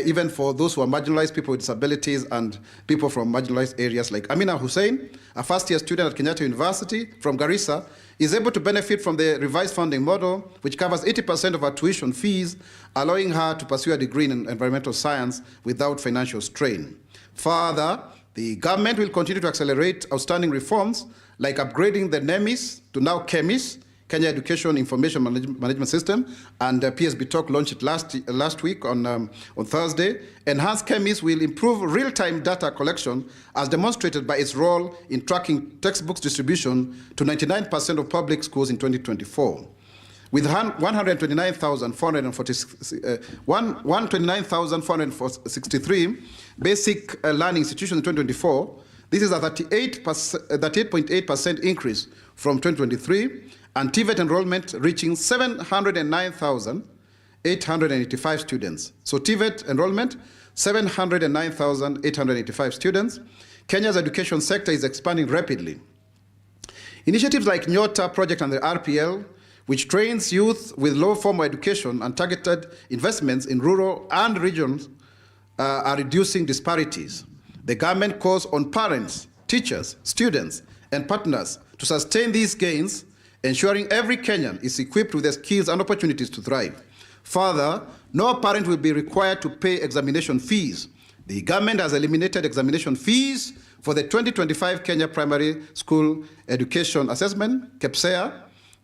even for those who are marginalized, people with disabilities, and people from marginalized areas. Like Amina Hussein, a first-year student at Kenyatta University from Garissa, is able to benefit from the revised funding model, which covers 80% of her tuition fees, allowing her to pursue a degree in environmental science without financial strain. Further, the government will continue to accelerate outstanding reforms, like upgrading the NEMIS to now KEMIS, Kenya Education Information Management System, and PSB Talk launched it last week on Thursday. Enhanced KEMIS will improve real-time data collection, as demonstrated by its role in tracking textbooks distribution to 99% of public schools in 2024. With 129,463 basic learning institutions in 2024, this is a 38.8% increase from 2023, and TVET enrollment reaching 709,885 students. So TVET enrollment, 709,885 students. Kenya's education sector is expanding rapidly. Initiatives like Nyota project and the RPL, which trains youth with low formal education and targeted investments in rural and regions, are reducing disparities. The government calls on parents, teachers, students, and partners to sustain these gains, ensuring every Kenyan is equipped with the skills and opportunities to thrive. Further, no parent will be required to pay examination fees. The government has eliminated examination fees for the 2025 Kenya Primary School Education Assessment, KEPSEA,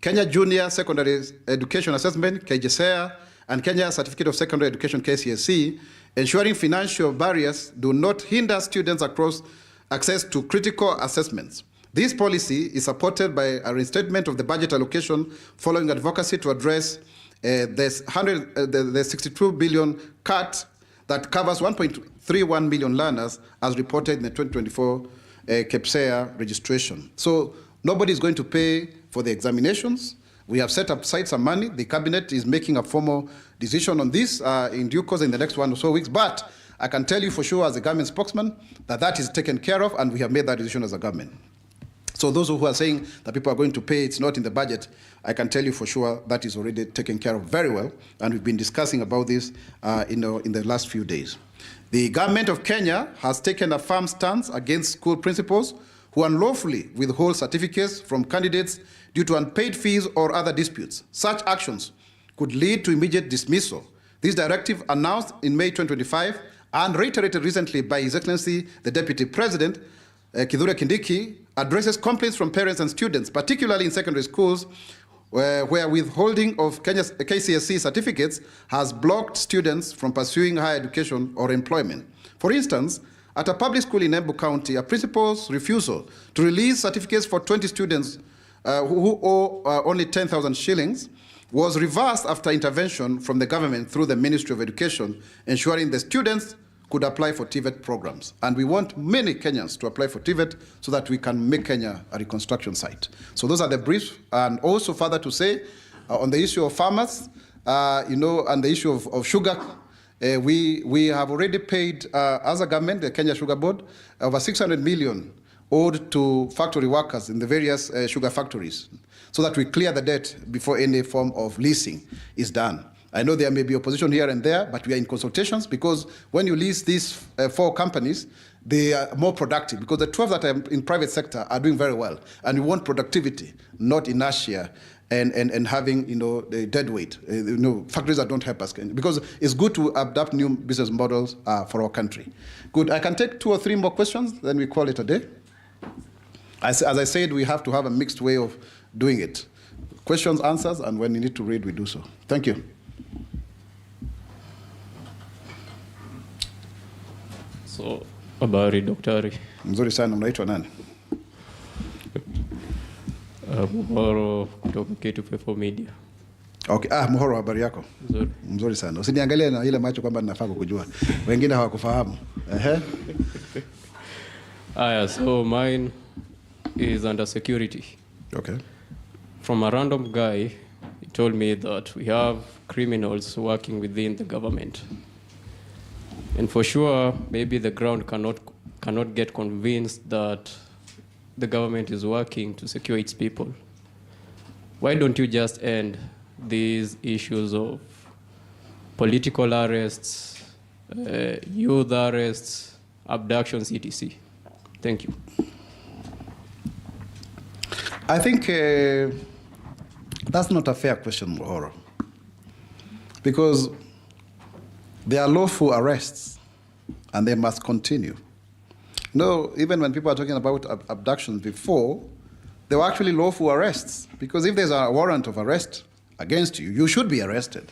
Kenya Junior Secondary Education Assessment, KJSEA, and Kenya Certificate of Secondary Education, KCSE, ensuring financial barriers do not hinder students across access to critical assessments. This policy is supported by a restatement of the budget allocation following advocacy to address the 62 billion cut that covers 1.31 million learners, as reported in the 2024 KEPSEA registration. So nobody is going to pay for the examinations. We have set aside some money. The cabinet is making a formal decision on this in due course in the next 1 or so weeks. But I can tell you for sure, as a government spokesman, that that is taken care of, and we have made that decision as a government. So those who are saying that people are going to pay, it's not in the budget, I can tell you for sure that is already taken care of very well, and we've been discussing about this in the last few days. The government of Kenya has taken a firm stance against school principals who unlawfully withhold certificates from candidates due to unpaid fees or other disputes. Such actions could lead to immediate dismissal. This directive, announced in May 2025 and reiterated recently by His Excellency the Deputy President, Kithure Kindiki, addresses complaints from parents and students, particularly in secondary schools, where withholding of Kenya's KCSE certificates has blocked students from pursuing higher education or employment. For instance, at a public school in Embu County, a principal's refusal to release certificates for 20 students who owe only 10,000 shillings was reversed after intervention from the government through the Ministry of Education, ensuring the students could apply for TVET programs. And we want many Kenyans to apply for TVET so that we can make Kenya a reconstruction site. So those are the briefs. And also further to say, on the issue of farmers, and the issue of sugar, we have already paid, as a government, the Kenya Sugar Board, over 600 million owed to factory workers in the various sugar factories, so that we clear the debt before any form of leasing is done. I know there may be opposition here and there, but we are in consultations, because when you lease these 4 companies, they are more productive, because the 12 that are in private sector are doing very well, and we want productivity, not inertia and having the dead weight. Factories that don't help us, because it's good to adapt new business models for our country. Good. I can take 2 or 3 more questions, then we call it a day. As I said, we have to have a mixed way of doing it. Questions, answers, and when we need to read, we do so. Thank you. So Habari daktari. Mzuri sana, unaitwa nani? Muhoro kutoka K254 Media. Okay, Muhoro, habari yako? Mzuri. Mzuri sana. Usiniangalie na ile macho kwamba ninafaa kukujua. Wengine hawakufahamu. So mine is under security. Okay. From a random guy, he told me that we have criminals working within the government. And for sure, maybe the ground cannot get convinced that the government is working to secure its people. Why don't you just end these issues of political arrests, youth arrests, abductions, etc.? Thank you. I think that's not a fair question, Muhoro. Because there are lawful arrests, and they must continue. No, even when people are talking about abductions before, they were actually lawful arrests. Because if there's a warrant of arrest against you, you should be arrested.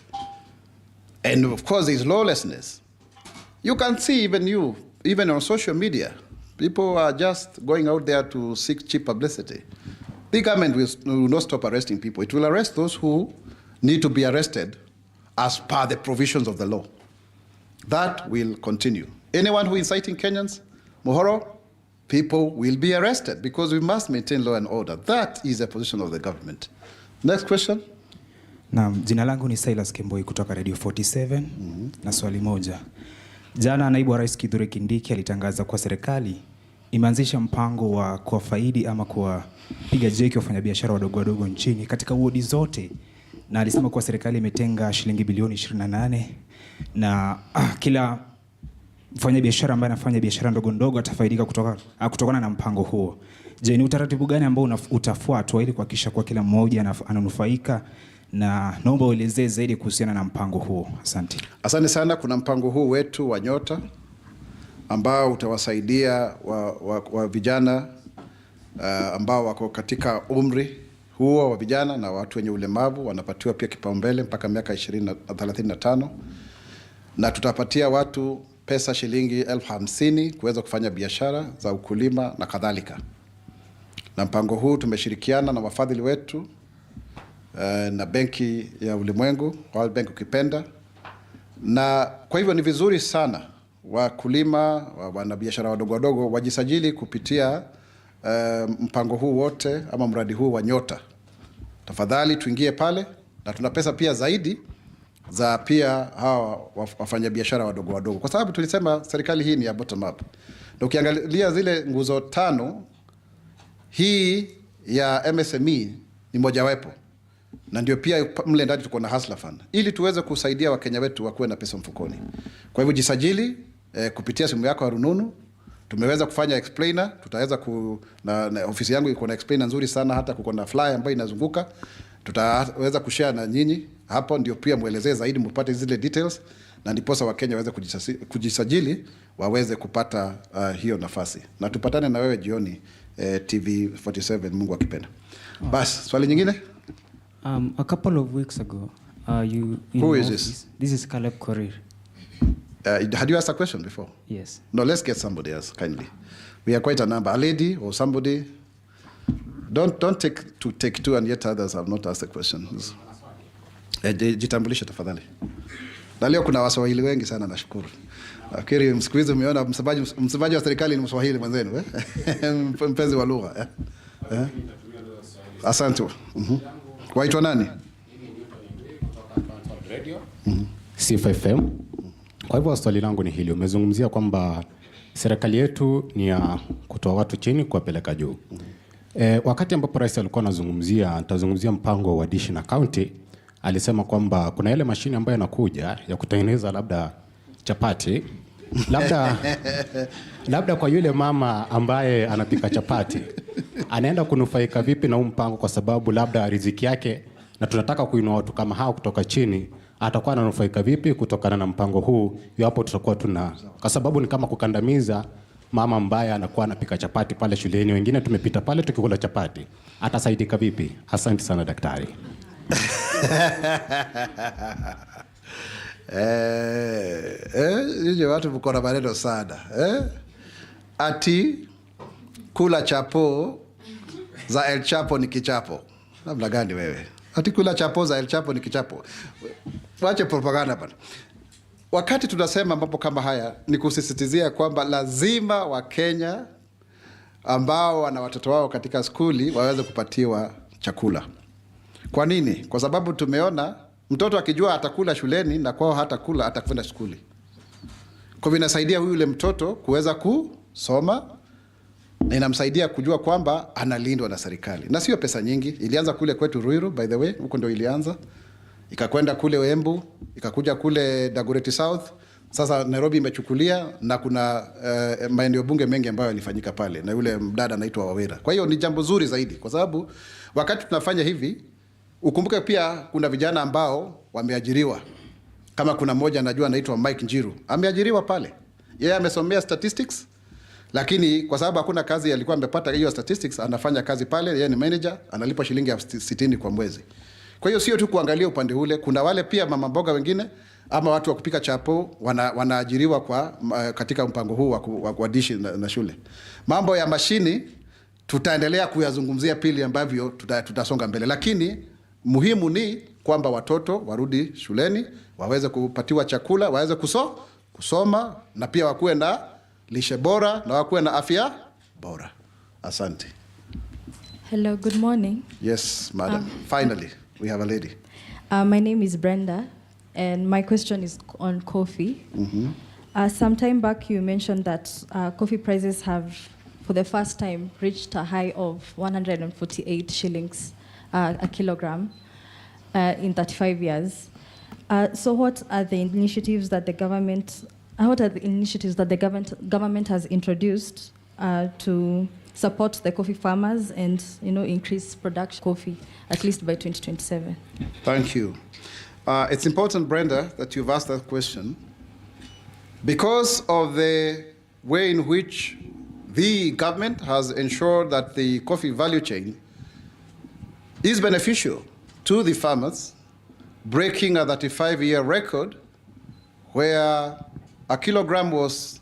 And of course, there's lawlessness. You can see even on social media, people are just going out there to seek cheap publicity. The government will not stop arresting people. It will arrest those who need to be arrested as per the provisions of the law. That will continue. Anyone who is inciting Kenyans, Muhoro, people will be arrested because we must maintain law and order. That is the position of the government. Next question. Naam, jina langu ni Silas Kemboi kutoka Radio 47 na swali moja. Jana naibu wa Rais Kithure Kindiki alitangaza kwa serikali imeanzisha mpango wa kuwafaidi ama kuwapiga jeki wafanyabiashara wadogo nchini katika wodi zote, na alisema kuwa serikali imetenga shilingi bilioni 28 na kila mfanyabiashara ambaye anafanya biashara ndogo atafaidika kutokana na mpango huo. Je, ni utaratibu gani ambao utafuatwa ili kuhakikisha kwa kila mmoja ananufaika, na naomba uelezee zaidi kuhusiana na mpango huo. Asante. Asante sana. Kuna mpango huu wetu wa Nyota ambao utawasaidia wa vijana ambao wako katika umri huo wa vijana na watu wenye ulemavu, wanapatiwa pia kipaumbele mpaka miaka 35, na tutapatia watu pesa shilingi 50,000 kuweza kufanya biashara za ukulima na kadhalika. Na mpango huu tumeshirikiana na wafadhili wetu na Benki ya Ulimwengu, World Bank ukipenda, na kwa hivyo ni vizuri sana wakulima, wanabiashara wadogo wajisajili kupitia mpango huu wote ama mradi huu wa Nyota. Tafadhali tuingie pale, na tuna pesa pia zaidi za pia hawa wafanyabiashara wadogo, kwa sababu tulisema serikali hii ni ya bottom up. Na ukiangalia zile nguzo 5, hii ya MSME ni mojawapo, na ndio pia mle ndani tuko na Hustler Fund ili tuweze kusaidia Wakenya wetu wakuwe na pesa mfukoni. Kwa hivyo jisajili kupitia simu yako ya rununu. Tumeweza kufanya explainer, tutaweza na ofisi yangu iko na explainer nzuri sana, hata kuko na flyer ambayo inazunguka. Tutaweza kushare na nyinyi hapo, ndio pia muelezee zaidi, mpate zile details, na ndiposa Wakenya waweze kujisajili waweze kupata hiyo nafasi. Na tupatane na wewe jioni TV 47 Mungu akipenda. Bas, swali nyingine? A couple of weeks ago, you Who is this? This is Caleb Korir. Had you asked a question before? Yes. No, let's get somebody else kindly. We are quite a number. A lady or somebody. Don't take two and yet others have not asked the questions. Jitambulishe tafadhali. Na leo kuna Waswahili wengi sana, nashukuru. Nafikiri siku hizi umeona msemaji wa serikali ni Mswahili mwenzenu, mpenzi wa lugha. Asante. Waitwa nani? C5M. Kwa hivyo swali langu ni hili, umezungumzia kwamba serikali yetu ni ya kutoa watu chini kuwapeleka juu. Wakati ambapo rais alikuwa anazungumzia mpango wa dish na county, alisema kwamba kuna ile mashine ambayo inakuja ya kutengeneza labda chapati, labda kwa yule mama ambaye anapika chapati anaenda kunufaika vipi na mpango, kwa sababu labda riziki yake, na tunataka kuinua watu kama hao kutoka chini, atakuwa ananufaika vipi kutokana na mpango huu iwapo tutakuwa kwa sababu ni kama kukandamiza mama ambaye anakuwa anapika chapati pale shuleni, wengine tumepita pale tukikula chapati, atasaidika vipi? Asante sana daktari. Hiyo watu mko na maneno sana. ati kula chapo za El Chapo ni kichapo. Namna gani wewe? Ati kula chapo za El Chapo ni kichapo. Wache propaganda bana. Wakati tunasema mambo kama haya ni kusisitizia kwamba lazima Wakenya ambao wana watoto wao katika skuli waweze kupatiwa chakula. Kwa nini? Kwa sababu tumeona mtoto akijua atakula shuleni na kwao hatakula, atakwenda skuli. Kwa hivyo inasaidia yule mtoto kuweza kusoma na inamsaidia kujua kwamba analindwa na serikali. Na sio pesa nyingi. Ilianza kule kwetu Ruiru, by the way, huko ndio ilianza. Ikakwenda kule Embu, ikakuja kule Dagoretti South. Sasa Nairobi imechukulia na kuna maeneo bunge mengi ambayo yalifanyika pale na yule mdada anaitwa Wawera. Kwa hiyo ni jambo zuri zaidi kwa sababu wakati tunafanya hivi ukumbuke pia kuna vijana ambao wameajiriwa. Kama kuna mmoja najua anaitwa Mike Njiru, ameajiriwa pale. Yeye amesomea statistics lakini kwa sababu hakuna kazi alikuwa amepata hiyo statistics, anafanya kazi pale, yeye ni manager, analipwa shilingi 60 kwa mwezi. Kwa hiyo sio tu kuangalia upande ule, kuna wale pia mama mboga wengine ama watu wa kupika chapo wanaajiriwa katika mpango huu wa kuadishi na shule. Mambo ya mashini tutaendelea kuyazungumzia pili ambavyo tutasonga mbele, lakini muhimu ni kwamba watoto warudi shuleni, waweze kupatiwa chakula, waweze kusoma na pia wakuwe na lishe bora na wakuwe na afya bora. Asante. Hello, good morning. Yes, madam. Finally, we have a lady. My name is Brenda, and my question is on coffee. Some time back, you mentioned that coffee prices have, for the first time, reached a high of 148 shillings a kilogram in 35 years. So, what are the initiatives that the government has introduced to support the coffee farmers and increase production of coffee at least by 2027? Thank you. It's important, Brenda, that you've asked that question because of the way in which the government has ensured that the coffee value chain is beneficial to the farmers, breaking a 35-year record where a kilogram was